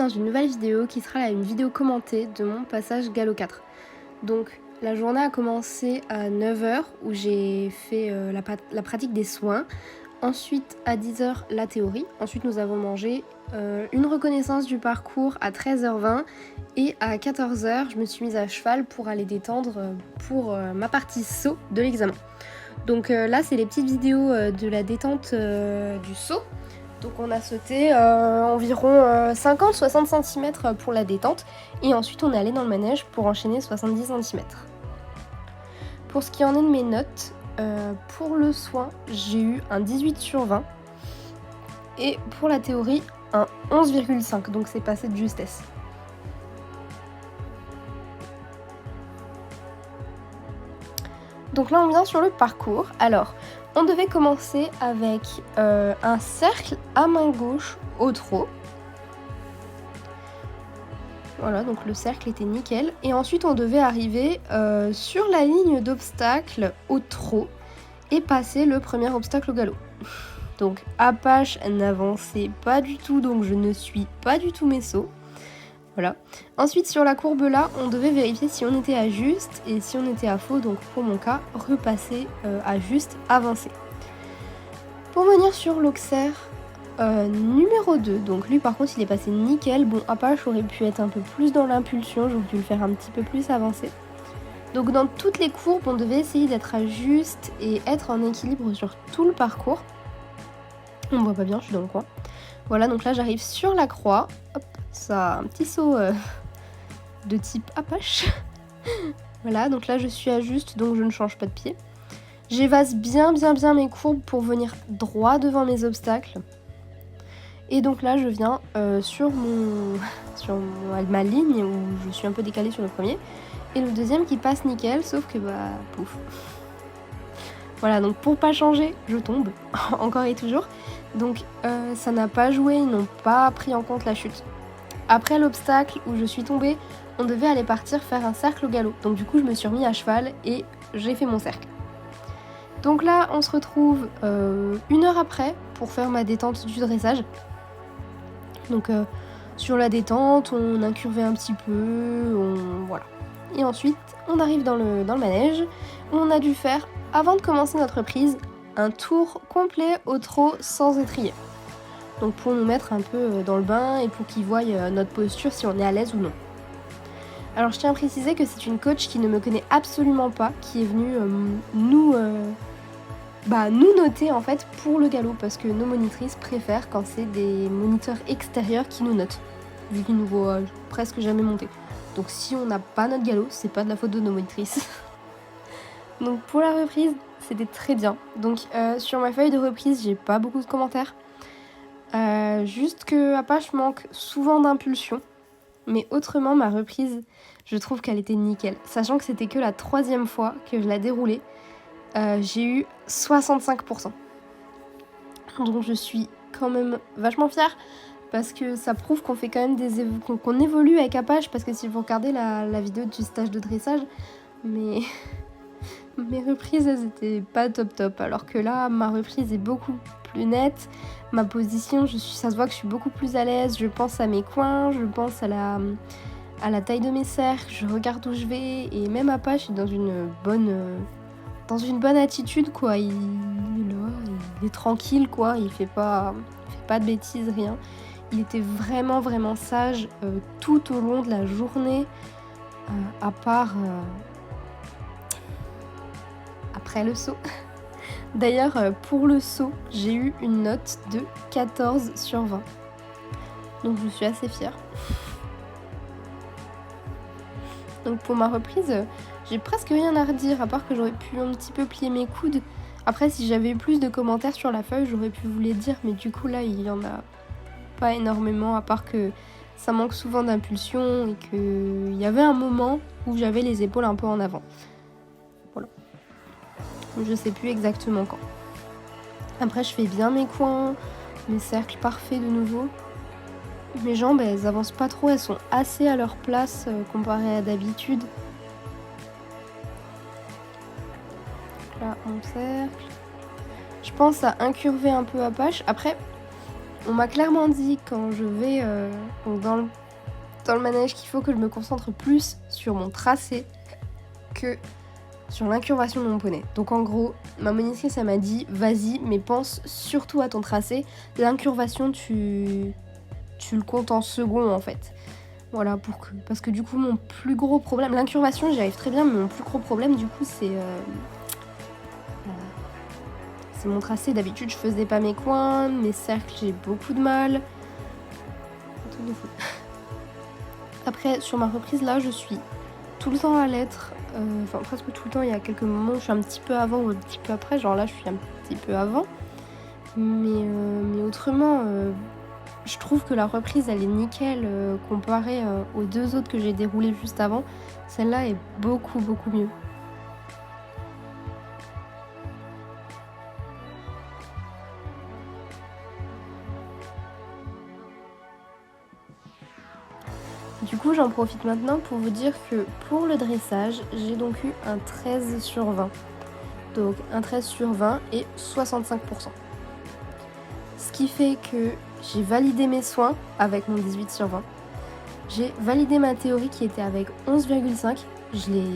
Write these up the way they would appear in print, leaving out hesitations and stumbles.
dans une nouvelle vidéo qui sera là une vidéo commentée de mon passage galop 4. Donc la journée a commencé à 9h où j'ai fait la pratique des soins. Ensuite à 10h la théorie. Ensuite nous avons mangé une reconnaissance du parcours à 13h20 et à 14h je me suis mise à cheval pour aller détendre pour ma partie saut de l'examen. Donc là c'est les petites vidéos de la détente du saut. Donc on a sauté environ 50-60 cm pour la détente et ensuite on est allé dans le manège pour enchaîner 70 cm. Pour ce qui en est de mes notes, pour le soin j'ai eu un 18/20 et pour la théorie un 11,5, donc c'est passé de justesse. Donc là on vient sur le parcours. Alors on devait commencer avec un cercle à main gauche au trot. Voilà, donc le cercle était nickel. Et ensuite on devait arriver sur la ligne d'obstacle au trot et passer le premier obstacle au galop. Donc Apache n'avançait pas du tout, donc je ne suis pas du tout mes sauts. Voilà. Ensuite sur la courbe là, on devait vérifier si on était à juste et si on était à faux, donc pour mon cas, repasser à juste, avancer. Pour venir sur l'Auxerre numéro 2, donc lui par contre il est passé nickel. Bon, Apache aurait pu être un peu plus dans l'impulsion, j'aurais dû le faire un petit peu plus avancer. Donc dans toutes les courbes, on devait essayer d'être à juste et être en équilibre sur tout le parcours. On me voit pas bien, je suis dans le coin. Voilà, donc là j'arrive sur la croix. Hop, ça a un petit saut de type Apache. Voilà, donc là je suis à juste, donc je ne change pas de pied. J'évase bien mes courbes pour venir droit devant mes obstacles. Et donc là je viens sur ma ligne où je suis un peu décalée sur le premier. Et le deuxième qui passe nickel, sauf que bah pouf. Voilà, donc pour pas changer, je tombe, encore et toujours. Donc ça n'a pas joué, ils n'ont pas pris en compte la chute. Après l'obstacle où je suis tombée, on devait aller partir faire un cercle au galop. Donc du coup je me suis remis à cheval et j'ai fait mon cercle. Donc là on se retrouve 1 heure après pour faire ma détente du dressage. Donc sur la détente, on incurvait un petit peu, voilà. Et ensuite on arrive dans le manège. On a dû faire, avant de commencer notre prise, un tour complet au trot sans étrier. Donc pour nous mettre un peu dans le bain et pour qu'ils voient notre posture, si on est à l'aise ou non. Alors je tiens à préciser que c'est une coach qui ne me connaît absolument pas, qui est venue nous noter en fait pour le galop, parce que nos monitrices préfèrent quand c'est des moniteurs extérieurs qui nous notent, vu qu'ils nous voient presque jamais monter. Donc si on n'a pas notre galop, c'est pas de la faute de nos monitrices. Donc pour la reprise, c'était très bien. Donc sur ma feuille de reprise, j'ai pas beaucoup de commentaires. Juste que Apache manque souvent d'impulsion. Mais autrement, ma reprise, je trouve qu'elle était nickel. Sachant que c'était que la 3e fois que je la déroulais, j'ai eu 65%. Donc je suis quand même vachement fière. Parce que ça prouve qu'on fait quand même qu'on évolue avec Apache. Parce que si vous regardez la vidéo du stage de dressage, mes reprises elles étaient pas top. Alors que là ma reprise est beaucoup plus nette. Ma position, ça se voit que je suis beaucoup plus à l'aise. Je pense à mes coins, je pense à la taille de mes cercles, je regarde où je vais. Et même Apache est dans une bonne attitude quoi. Il est tranquille quoi, il fait pas de bêtises, rien. Il était vraiment sage tout au long de la journée, à part après le saut. D'ailleurs, pour le saut, j'ai eu une note de 14/20. Donc je suis assez fière. Donc pour ma reprise, j'ai presque rien à redire, à part que j'aurais pu un petit peu plier mes coudes. Après, si j'avais eu plus de commentaires sur la feuille, j'aurais pu vous les dire, mais du coup là, il y en a pas énormément, à part que ça manque souvent d'impulsion et qu'il y avait un moment où j'avais les épaules un peu en avant. Voilà. Je sais plus exactement quand. Après, je fais bien mes coins, mes cercles parfaits de nouveau. Mes jambes, elles avancent pas trop, elles sont assez à leur place comparées à d'habitude. Là, mon cercle. Je pense à incurver un peu Apache. Après, on m'a clairement dit quand je vais donc dans le manège qu'il faut que je me concentre plus sur mon tracé que sur l'incurvation de mon poney. Donc en gros, ma monitrice elle m'a dit vas-y mais pense surtout à ton tracé. L'incurvation tu le comptes en second en fait. Voilà, parce que du coup mon plus gros problème, l'incurvation j'y arrive très bien, mais mon plus gros problème du coup c'est mon tracé. D'habitude je faisais pas mes coins, mes cercles j'ai beaucoup de mal. Après sur ma reprise là je suis tout le temps à l'être, enfin presque tout le temps. Il y a quelques moments où je suis un petit peu avant ou un petit peu après, genre là je suis un petit peu avant. Mais autrement, je trouve que la reprise elle est nickel comparée aux deux autres que j'ai déroulées juste avant. Celle-là est beaucoup mieux. Du coup j'en profite maintenant pour vous dire que pour le dressage, j'ai donc eu un 13 sur 20. Donc un 13 sur 20 et 65%. Ce qui fait que j'ai validé mes soins avec mon 18 sur 20. J'ai validé ma théorie qui était avec 11,5. Je l'ai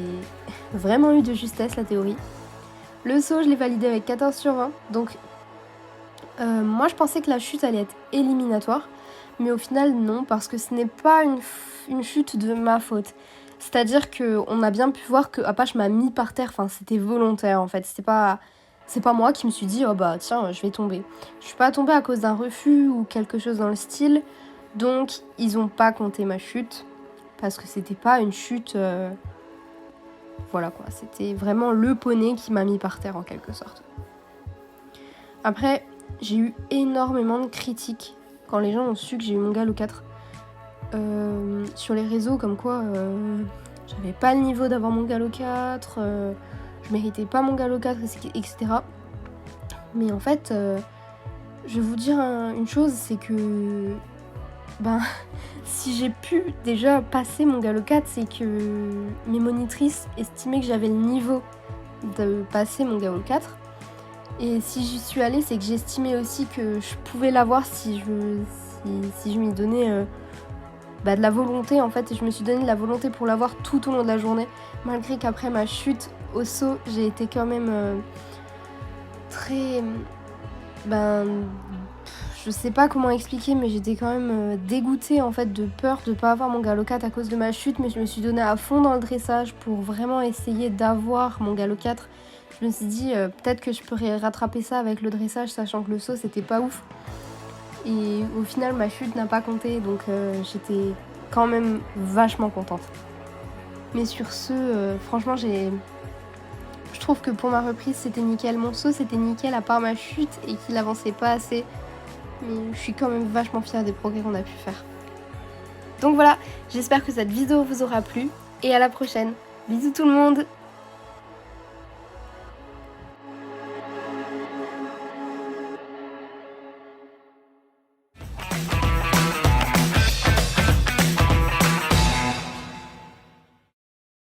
vraiment eu de justesse la théorie. Le saut je l'ai validé avec 14 sur 20. Donc moi je pensais que la chute allait être éliminatoire. Mais au final non, parce que ce n'est pas une chute de ma faute. C'est-à-dire qu'on a bien pu voir que Apache m'a mis par terre, enfin c'était volontaire en fait. C'est pas moi qui me suis dit oh bah tiens je vais tomber. Je suis pas tombée à cause d'un refus ou quelque chose dans le style. Donc ils ont pas compté ma chute. Parce que c'était pas une chute... Voilà quoi, c'était vraiment le poney qui m'a mis par terre en quelque sorte. Après, j'ai eu énormément de critiques quand les gens ont su que j'ai eu mon galop 4 sur les réseaux, comme quoi j'avais pas le niveau d'avoir mon galop 4, je méritais pas mon galop 4, etc. Mais en fait, je vais vous dire une chose, c'est que si j'ai pu déjà passer mon galop 4, c'est que mes monitrices estimaient que j'avais le niveau de passer mon galop 4. Et si j'y suis allée, c'est que j'estimais aussi que je pouvais l'avoir si je m'y donnais de la volonté en fait. Et je me suis donné de la volonté pour l'avoir tout au long de la journée. Malgré qu'après ma chute au saut, j'ai été quand même très... je sais pas comment expliquer, mais j'étais quand même dégoûtée en fait, de peur de pas avoir mon galop 4 à cause de ma chute. Mais je me suis donnée à fond dans le dressage pour vraiment essayer d'avoir mon galop 4. Je me suis dit peut-être que je pourrais rattraper ça avec le dressage, sachant que le saut c'était pas ouf. Et au final ma chute n'a pas compté, donc j'étais quand même vachement contente. Mais sur ce, franchement je trouve que pour ma reprise c'était nickel. Mon saut c'était nickel à part ma chute et qu'il avançait pas assez. Mais je suis quand même vachement fière des progrès qu'on a pu faire. Donc voilà, j'espère que cette vidéo vous aura plu et à la prochaine. Bisous tout le monde!